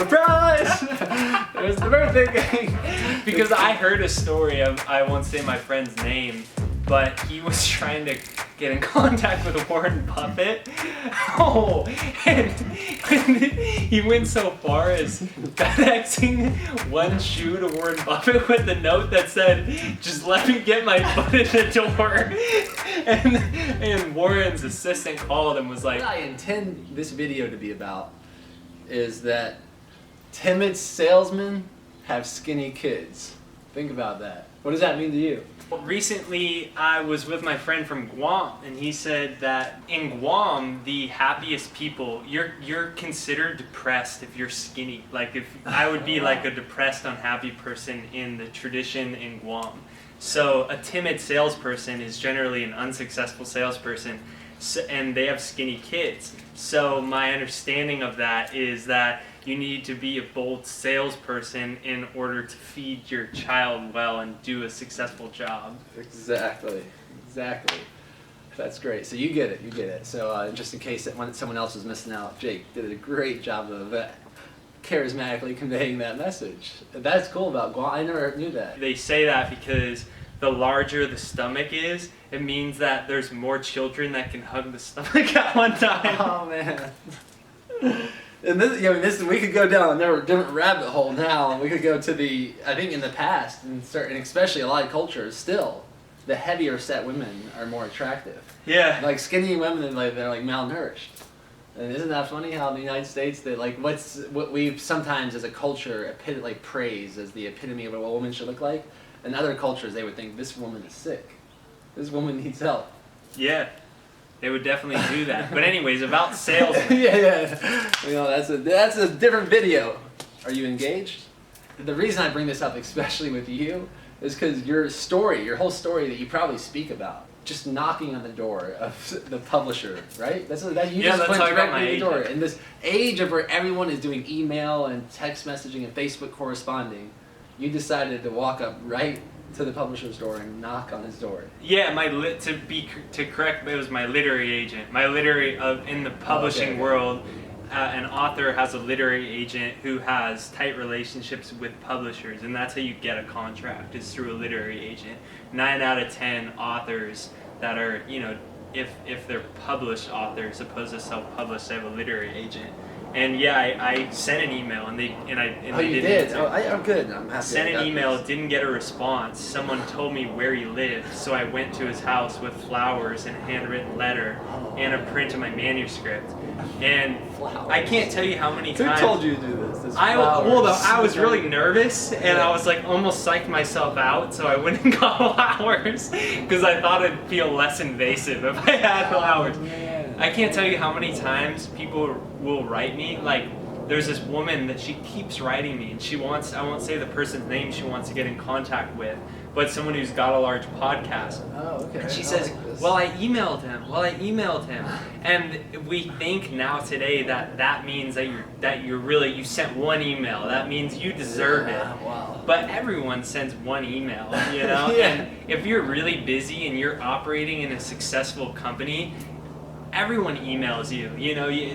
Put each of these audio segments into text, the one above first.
Surprise! There's the birthday cake. Because I heard a story of, I won't say my friend's name, but he was trying to get in contact with Warren Buffett. Oh, and he went so far as FedExing one shoe to Warren Buffett with the note that said, "Just let me get my foot in the door." And Warren's assistant called and was like, What I intend this video to be about is that timid salesmen have skinny kids. Think about that. What does that mean to you? recently I was with my friend from Guam, and he said that in Guam, the happiest people, you're considered depressed if you're skinny. Like if I would be like a depressed, unhappy person in the tradition in Guam. So a timid salesperson is generally an unsuccessful salesperson, and they have skinny kids. So my understanding of that is that you need to be a bold salesperson in order to feed your child well and do a successful job. Exactly. That's great. So you get it. So just in case that when someone else was missing out, Jake did a great job of charismatically conveying that message. That's cool about Guam. I never knew that. They say that because the larger the stomach is, it means that there's more children that can hug the stomach at one time. Oh man. And this we could go down a different rabbit hole now. We could go to I think in the past, and especially a lot of cultures, still, the heavier set women are more attractive. Yeah. Like skinny women, they're like malnourished. And isn't that funny how in the United States that like what we sometimes as a culture praise as the epitome of what a woman should look like? In other cultures, they would think this woman is sick. This woman needs help. Yeah. They would definitely do that. But anyways, about sales. yeah. That's a different video. Are you engaged? The reason I bring this up, especially with you, is because your whole story that you probably speak about, just knocking on the door of the publisher, right? Just went directly to the door. In this age of where everyone is doing email and text messaging and Facebook corresponding, you decided to walk up right to the publisher's door and knock on his door. Yeah, to correct, it was my literary agent. In the publishing world, an author has a literary agent who has tight relationships with publishers, and that's how you get a contract, is through a literary agent. 9 out of 10 authors that are, if they're published authors opposed to self-published, they have a literary agent. And yeah, I sent an email, and they did. I'm good. I'm happy. Sent an email, didn't get a response. Someone told me where he lived, so I went to his house with flowers and a handwritten letter and a print of my manuscript. And flowers. I can't tell you how many times. Who told you to do this? I was really nervous, and I was like almost psyched myself out, so I went and got flowers because I thought it'd feel less invasive if I had flowers. I can't tell you how many times people will write me. Like, there's this woman that she keeps writing me, and I won't say the person's name she wants to get in contact with, but someone who's got a large podcast. Oh, okay. And she says, well, I emailed him. And we think now today that means that you sent one email. That means you deserve it. Wow. But everyone sends one email, Yeah. And if you're really busy and you're operating in a successful company, everyone emails you.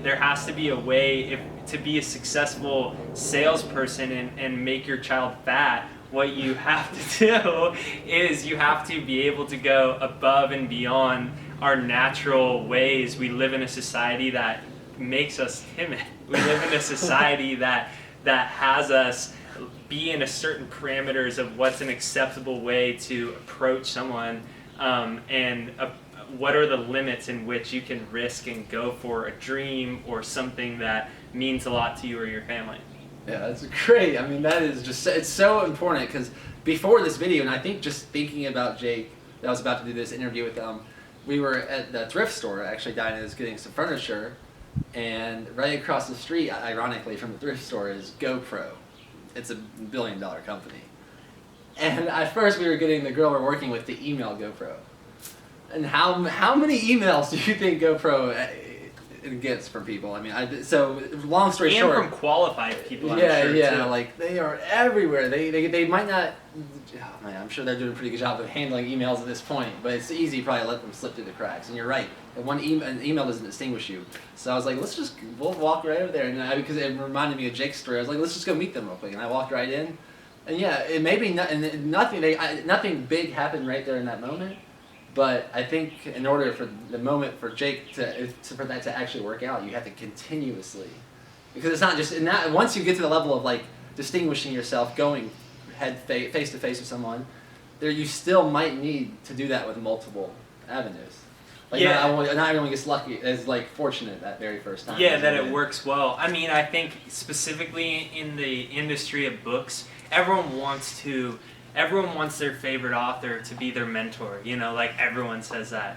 There has to be a way to be a successful salesperson and make your child fat. What you have to do is you have to be able to go above and beyond our natural ways. We live in a society that makes us timid. We live in a society that has us be in a certain parameters of what's an acceptable way to approach someone, and what are the limits in which you can risk and go for a dream or something that means a lot to you or your family. Yeah, that's great. I mean, that is it's so important, because before this video, and I think just thinking about Jake, I was about to do this interview with them, we were at the thrift store. Actually, Dinah is getting some furniture, and right across the street, ironically, from the thrift store is GoPro. It's a $1 billion company. And at first, we were getting the girl we're working with to email GoPro. And how many emails do you think GoPro it gets from people. I mean, so long story and short, from qualified people, I'm yeah, sure, yeah, too. like they are everywhere. They might not. Oh man, I'm sure they're doing a pretty good job of handling emails at this point, but it's easy to probably let them slip through the cracks. And you're right, an email doesn't distinguish you. So I was like, we'll walk right over there, and because it reminded me of Jake's story. I was like, let's just go meet them real quick, and I walked right in, and yeah, it maybe nothing big happened right there in that moment. But I think in order for the moment for Jake for that to actually work out, you have to continuously, because it's not just once you get to the level of like distinguishing yourself, going face to face with someone, there you still might need to do that with multiple avenues. Like Yeah. not everyone gets lucky, is like fortunate that very first time. Yeah, that it works well. I mean, I think specifically in the industry of books, everyone wants their favorite author to be their mentor, you know, like everyone says that.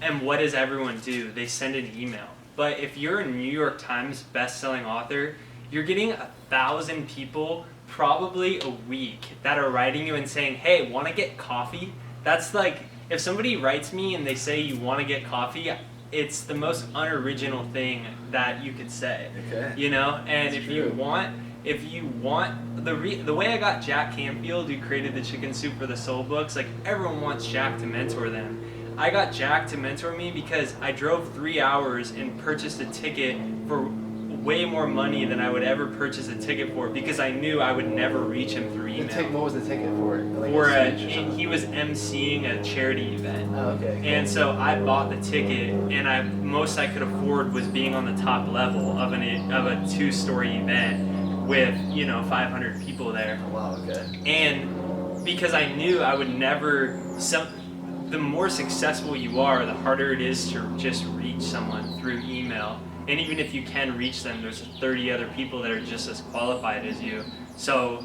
And what does everyone do? They send an email. But if you're a New York Times best-selling author, you're getting 1,000 people probably a week that are writing you and saying, hey, want to get coffee? That's like, if somebody writes me and they say you want to get coffee, it's the most unoriginal thing that you could say. Okay. You know? And That's if true. you want the way I got Jack Canfield, who created the Chicken Soup for the Soul books, like everyone wants Jack to mentor them. I got Jack to mentor me because I drove 3 hours and purchased a ticket for way more money than I would ever purchase a ticket for, because I knew I would never reach him through email. What was the ticket for? Like He was emceeing a charity event. Oh, okay. Cool. And so I bought the ticket, and most I could afford was being on the top level of a 2-story event with 500 people there. Oh, wow. Okay. And because I knew I would never. The more successful you are, the harder it is to just reach someone through email. And even if you can reach them, there's 30 other people that are just as qualified as you. So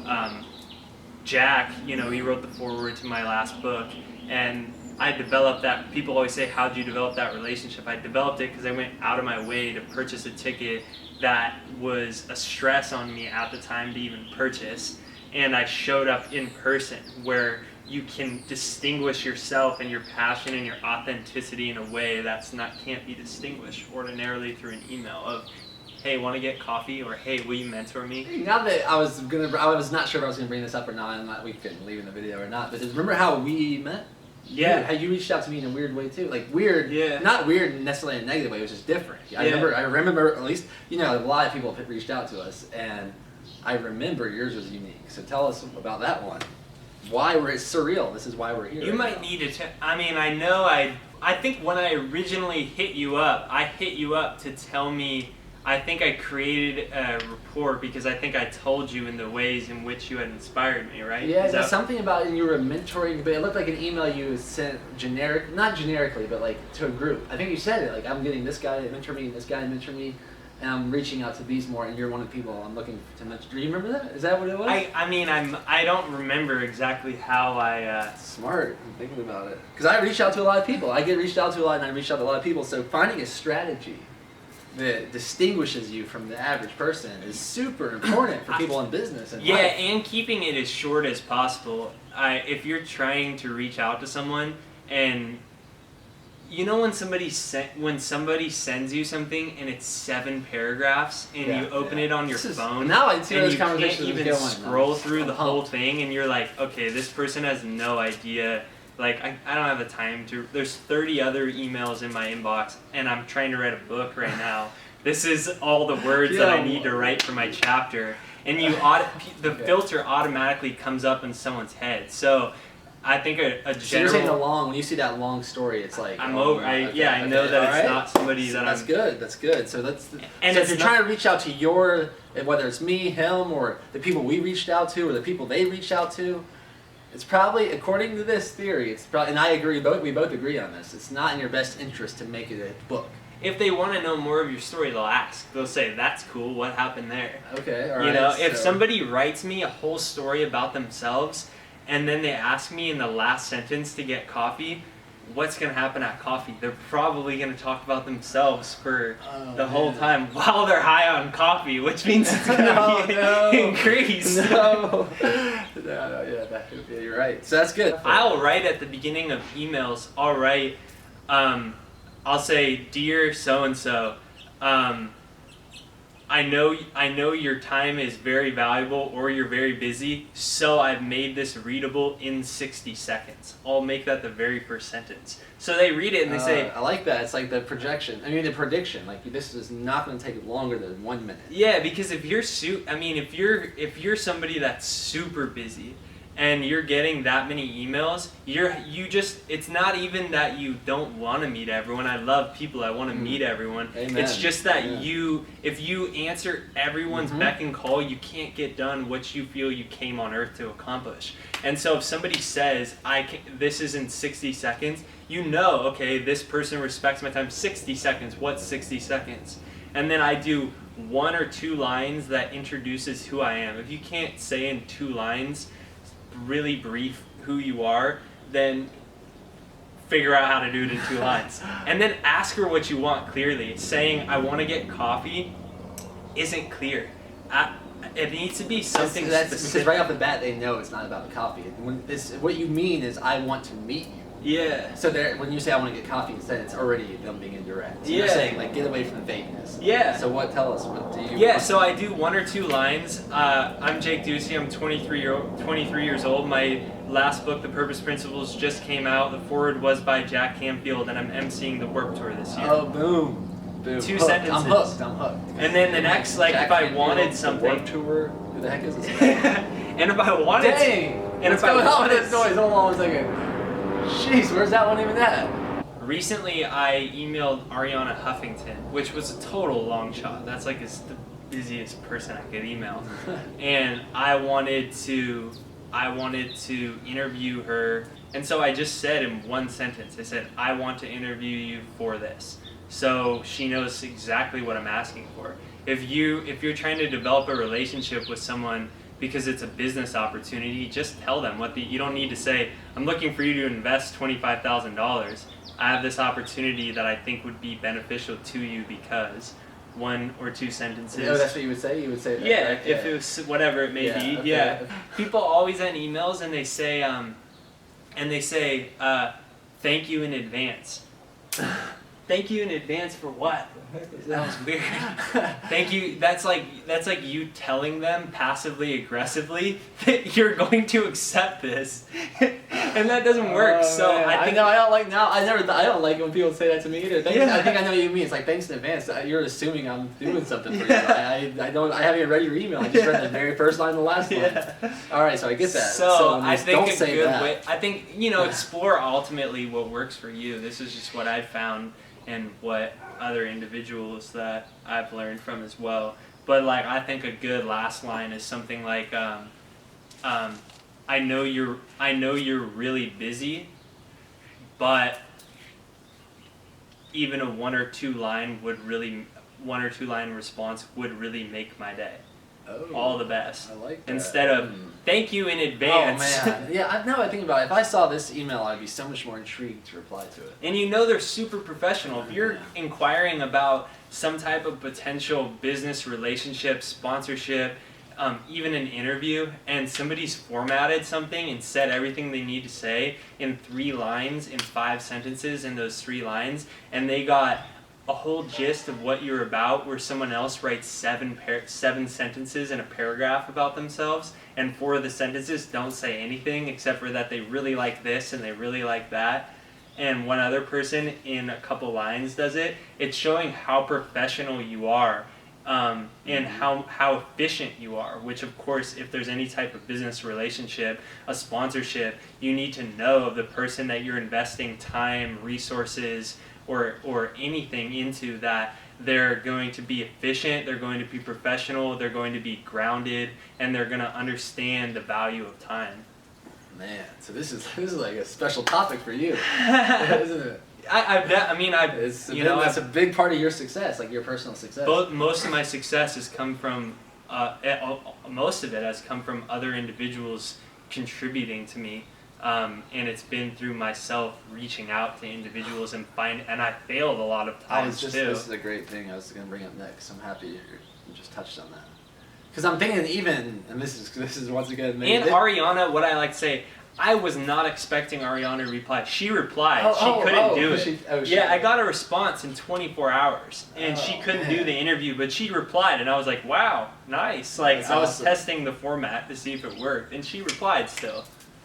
Jack, he wrote the foreword to my last book, and I developed that. People always say, how'd you develop that relationship? I developed it because I went out of my way to purchase a ticket that was a stress on me at the time to even purchase. And I showed up in person, where you can distinguish yourself and your passion and your authenticity in a way can't be distinguished ordinarily through an email of, hey, want to get coffee? Or, hey, will you mentor me? Now that I was not sure if I was gonna bring this up or not, we couldn't leave in the video or not. But remember how we met? Yeah. How you reached out to me in a weird way too, like weird. Yeah. Not weird necessarily in a negative way. It was just different. I remember at least a lot of people have reached out to us, and I remember yours was unique. So tell us about that one. Why it's surreal. This is why we're here. You might need to. I think when I originally hit you up, to tell me. I think I created a rapport because I think I told you in the ways in which you had inspired me, right? Yeah, there's something about you were mentoring, but it looked like an email you sent not generically, but like to a group. I think you said it, like, I'm getting this guy to mentor me and this guy to mentor me, and I'm reaching out to these more, and you're one of the people I'm looking to mentor. Do you remember that? Is that what it was? I don't remember exactly how I. Smart. I'm thinking about it. Because I reach out to a lot of people. I get reached out to a lot, and I reach out to a lot of people. So finding a strategy that distinguishes you from the average person is super important for people in business and life. And keeping it as short as possible. If you're trying to reach out to someone, and when somebody sends you something and it's 7 paragraphs, and you open it on your phone, now I see and those you can't conversations even going. scroll through the whole thing, and you're like, okay, this person has no idea. Like, I don't have the time to. There's 30 other emails in my inbox, and I'm trying to write a book right now. This is all the words that I need to write for my chapter, and the filter automatically comes up in someone's head. So I think a general. So you're saying when you see that long story, it's like I'm over. I know that it's not somebody that That's I'm. good. That's good. So And if you're trying to reach out to whether it's me, him, or the people we reached out to, or the people they reached out to. It's probably, according to this theory, and I agree, we both agree on this, it's not in your best interest to make it a book. If they want to know more of your story, they'll ask. They'll say, that's cool, what happened there? Okay, all right. If somebody writes me a whole story about themselves, and then they ask me in the last sentence to get coffee, what's going to happen at coffee? They're probably going to talk about themselves for the whole time while they're high on coffee, which means it's going to increase. No, you're right. So that's good. I'll write at the beginning of emails, I'll say, dear so-and-so, I know your time is very valuable or you're very busy, so I've made this readable in 60 seconds. I'll make that the very first sentence. So they read it and they say, I like that. It's like the projection. I mean, the prediction. Like, this is not going to take longer than 1 minute. yeah, because if you're somebody that's super busy and you're getting that many emails, it's not even that you don't want to meet everyone. I love people. I want to meet everyone. Amen. It's just that if you answer everyone's beck and call, you can't get done what you feel you came on earth to accomplish. And so if somebody says, this is in 60 seconds, you know, okay, this person respects my time. 60 seconds, what's 60 seconds? And then I do 1 or 2 lines that introduces who I am. If you can't say in 2 lines, really brief who you are, then figure out how to do it in 2 lines. And then ask her what you want clearly. Saying, I want to get coffee isn't clear. It needs to be something specific. Because right off the bat, they know it's not about the coffee. What you mean is, I want to meet you. Yeah. So when you say I want to get coffee instead, it's already them being indirect. So you're saying, like, get away from the vagueness. Yeah. So tell us, what do you Yeah, want? so I do 1 or 2 lines. I'm Jake Ducey. I'm 23 years old. My last book, The Purpose Principles, just came out. The foreword was by Jack Canfield, and I'm emceeing the Warped Tour this year. Oh, boom. 2 hooked. sentences. I'm hooked. And then the next, like, Jack if I Canfield, wanted the something. Warped Tour. Who the heck is this? And if I wanted Dang! And What's if I going on wanted with this noise? Hold on 1 second. Jeez, where's that one even at? Recently, I emailed Ariana Huffington, which was a total long shot. That's like the busiest person I could email. And I wanted to interview her. And so I just said in 1 sentence, I said, I want to interview you for this. So she knows exactly what I'm asking for. If you're trying to develop a relationship with someone because it's a business opportunity, just tell them you don't need to say, I'm looking for you to invest $25,000. I have this opportunity that I think would be beneficial to you because 1 or 2 sentences. Oh, that's what you would say? You would say that? Yeah, right? if it was whatever it may be. Okay. Yeah. People always end emails and they say, thank you in advance. Thank you in advance for what? That was weird. Thank you. That's like you telling them passively aggressively that you're going to accept this, and that doesn't work. So man. I think I don't like now. I don't like when people say that to me either. Yeah. I think I know what you mean. It's like, thanks in advance. You're assuming I'm doing something for you. I haven't even read your email. I just read the very first line of the last one. All right, so I get that. So I think don't a say good that. way. I think explore ultimately what works for you. This is just what I've found and what other individuals that I've learned from as well. But like, I think a good last line is something like, I know you're really busy, but even a 1 or 2 line response would really make my day. Oh, all the best. I like that. Instead of thank you in advance. Oh man, yeah. Now I think about it, if I saw this email, I'd be so much more intrigued to reply to it. And they're super professional. If you're inquiring about some type of potential business relationship, sponsorship, even an interview, and somebody's formatted something and said everything they need to say in 3 lines, in 5 sentences in those 3 lines, and they got a whole gist of what you're about, where someone else writes 7 sentences in a paragraph about themselves, and 4 of the sentences don't say anything except for that they really like this and they really like that, and one other person in a couple lines does it. It's showing how professional you are, and how efficient you are, which of course, if there's any type of business relationship, a sponsorship, you need to know of the person that you're investing time, resources, or anything into, that they're going to be efficient, they're going to be professional, they're going to be grounded, and they're going to understand the value of time. Man, so this is like a special topic for you, isn't it? That's a big part of your success, like your personal success. Most of my success has come from, most of it has come from other individuals contributing to me. And it's been through myself reaching out to individuals and I failed a lot of times too. This is a great thing I was going to bring up next. I'm happy you just touched on that. Because I'm thinking and this is once again... And Ariana, what I like to say, I was not expecting Ariana to reply. She replied. She couldn't do it. Yeah, I got a response in 24 hours, and she couldn't do the interview, but she replied, and I was like, wow, nice. Like, That's I was awesome. testing the format to see if it worked, and she replied still.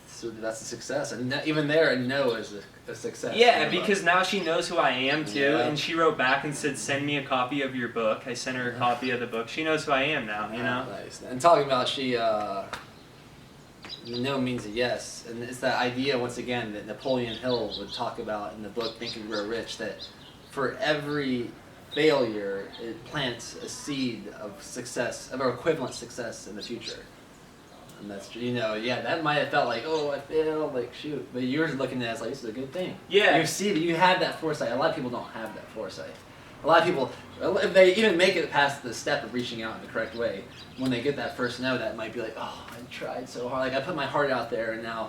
So that's a success, and even there, a no is a success. Yeah, because now she knows who I am too, Yeah. and she wrote back and said, "Send me a copy of your book." I sent her a copy of the book. She knows who I am now, you know. Nice. And talking about no means a yes, and it's that idea once again that Napoleon Hill would talk about in the book Think and Grow Rich, that for every failure it plants a seed of success, of equivalent success in the future. And that's, that might have felt like, oh, I failed, like, shoot. But you're looking at it as like, this is a good thing. Yeah. You see that you have that foresight. A lot of people don't have that foresight. A lot of people, if they even make it past the step of reaching out in the correct way, when they get that first no, that might be like, oh, I tried so hard. Like, I put my heart out there and now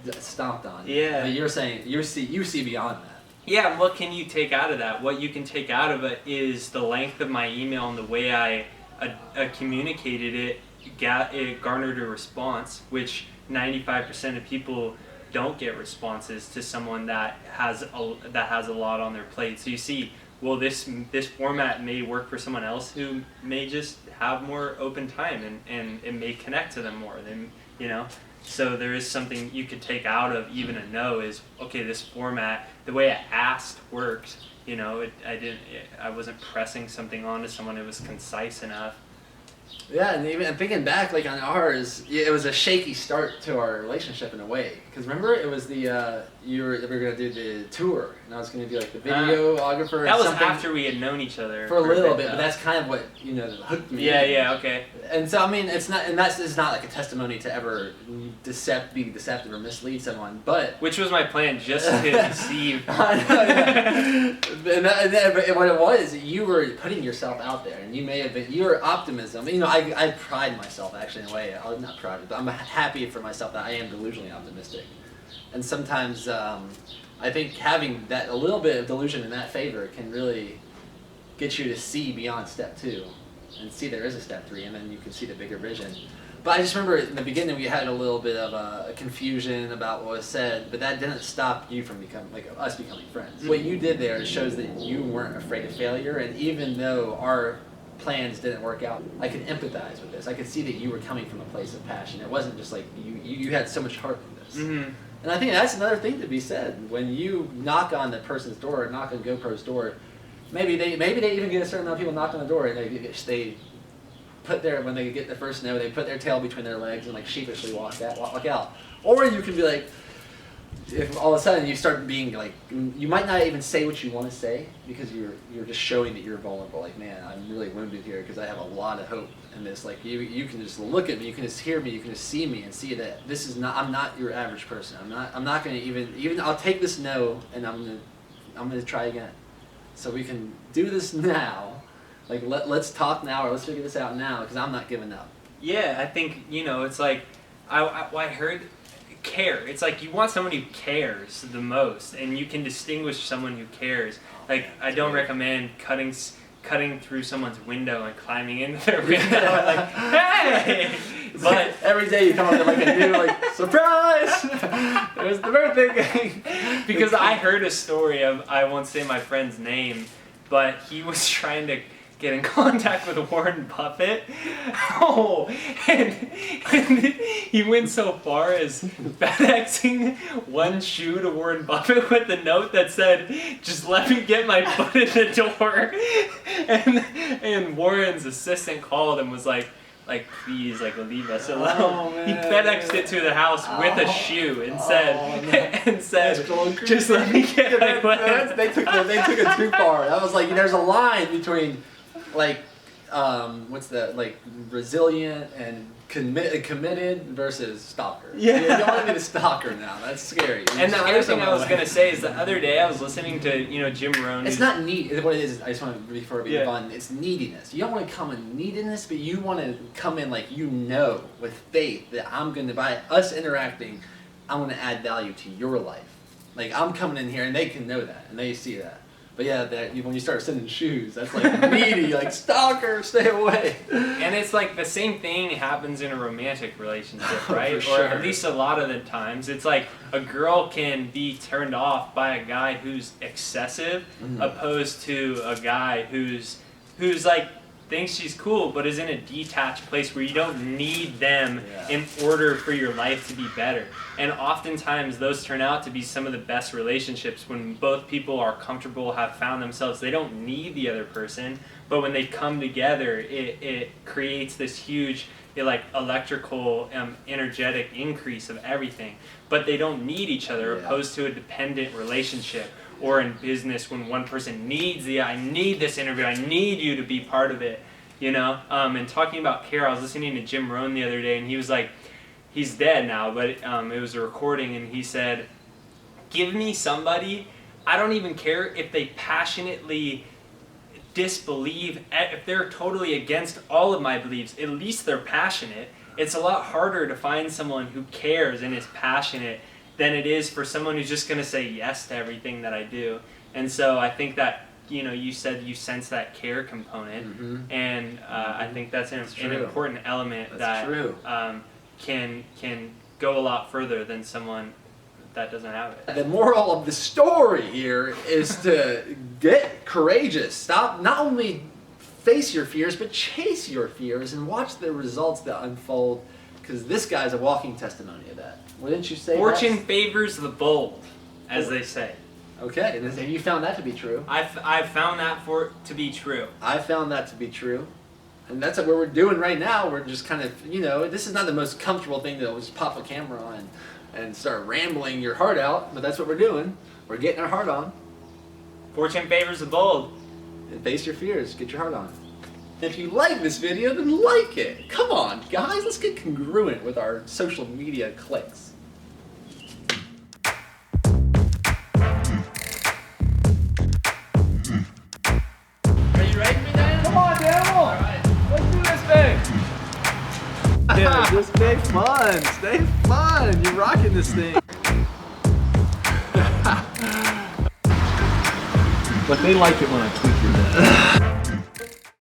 it's stomped on. Yeah. But you're saying, you see beyond that. Yeah, what can you take out of that? What you can take out of it is the length of my email and the way I communicated it. It garnered a response, which 95% of people don't get responses to someone that has a lot on their plate. So you see, well, this format may work for someone else who may just have more open time and it may connect to them more than, So there is something you could take out of even a no is, okay, this format, the way I asked worked. I wasn't pressing something onto someone. It was concise enough. Yeah, and even thinking back, like on ours, it was a shaky start to our relationship in a way. Because remember, it was we were gonna do the tour, and I was gonna be like the videographer. That was something after we had known each other for a little bit, but that's kind of what hooked me. Yeah, okay. And so I mean, it's not like a testimony to ever be deceptive or mislead someone, but which was my plan, just to deceive. I know, yeah. But what it was, you were putting yourself out there, and you may have been your optimism. I pride myself actually in a way. I'm not proud, but I'm happy for myself that I am delusionally optimistic. And sometimes I think having that a little bit of delusion in that favor can really get you to see beyond step 2 and see there is a step 3, and then you can see the bigger vision. But I just remember in the beginning we had a little bit of a confusion about what was said, but that didn't stop you from us becoming friends. Mm-hmm. What you did there shows that you weren't afraid of failure, and even though our plans didn't work out, I could empathize with this. I could see that you were coming from a place of passion. It wasn't just like you had so much heart in this. Mm-hmm. And I think that's another thing to be said. When you knock on the person's door, knock on GoPro's door, maybe they even get a certain amount of people knock on the door, and they when they get the first no, they put their tail between their legs and like sheepishly walk out. Or you can be like, if all of a sudden you start being like, you might not even say what you want to say because you're just showing that you're vulnerable. Like, man, I'm really wounded here because I have a lot of hope in this. Like, you can just look at me, you can just hear me, you can just see me and see that I'm not your average person. I'm not going to even I'll take this no and I'm going to try again. So we can do this now. Like, let's talk now, or let's figure this out now, because I'm not giving up. Yeah, I think, it's like, I heard care. It's like you want someone who cares the most, and you can distinguish someone who cares. Like, I don't recommend cutting through someone's window and climbing into their window and like, hey! But every day you come up with like a new surprise! There's the birthday cake! Because I heard a story of, I won't say my friend's name, but he was trying to get in contact with Warren Buffett. And he went so far as FedExing one shoe to Warren Buffett with a note that said, "Just let me get my foot in the door." And Warren's assistant called and was like, please, leave us alone. He FedExed it to the house with a shoe and said, just let me get my foot. They took it too far. That was like, there's a line between resilient and committed versus stalker. Yeah. You don't want to be the stalker now. That's scary. And the other thing I was going to say is the other day I was listening to, Jim Rohn. It's not need. What it is, I just want to before we move on, it's neediness. You don't want to come in neediness, but you want to come in with faith that by us interacting, I'm going to add value to your life. Like, I'm coming in here and they can know that and they see that. But yeah, when you start sending shoes, that's like needy, like stalker, stay away. And it's like the same thing happens in a romantic relationship, right? For sure. Or at least a lot of the times. It's like a girl can be turned off by a guy who's excessive, opposed to a guy who's like thinks she's cool but is in a detached place where you don't need them in order for your life to be better. And oftentimes those turn out to be some of the best relationships when both people are comfortable, have found themselves. They don't need the other person, but when they come together, it creates this huge like electrical, energetic increase of everything. But they don't need each other, opposed to a dependent relationship. Or in business, when one person needs I need this interview, I need you to be part of it, you know? And talking about care, I was listening to Jim Rohn the other day, and he was like, he's dead now, but it was a recording, and he said, give me somebody, I don't even care if they passionately disbelieve, if they're totally against all of my beliefs, at least they're passionate. It's a lot harder to find someone who cares and is passionate than it is for someone who's just going to say yes to everything that I do. And so I think that, you know, you said you sense that care component, and I think that's an important element can go a lot further than someone that doesn't have it. The moral of the story here is to get courageous. Stop, not only face your fears, but chase your fears and watch the results that unfold, because this guy's a walking testimony of that. Wouldn't you say Fortune favors the bold, as they say. Okay, and have you found that to be true? I've found that to be true. I found that to be true. And that's what we're doing right now. We're just kind of, you know, this is not the most comfortable thing to just pop a camera on and start rambling your heart out, but that's what we're doing. We're getting our heart on. Fortune favors the bold. And face your fears, get your heart on. If you like this video, then like it. Come on, guys, let's get congruent with our social media clicks. Are you ready for me, Daniel? Come on, Daniel! All right, let's do this thing. Yeah, just stay fun. Stay fun. You're rocking this thing. But they like it when I tweak your neck.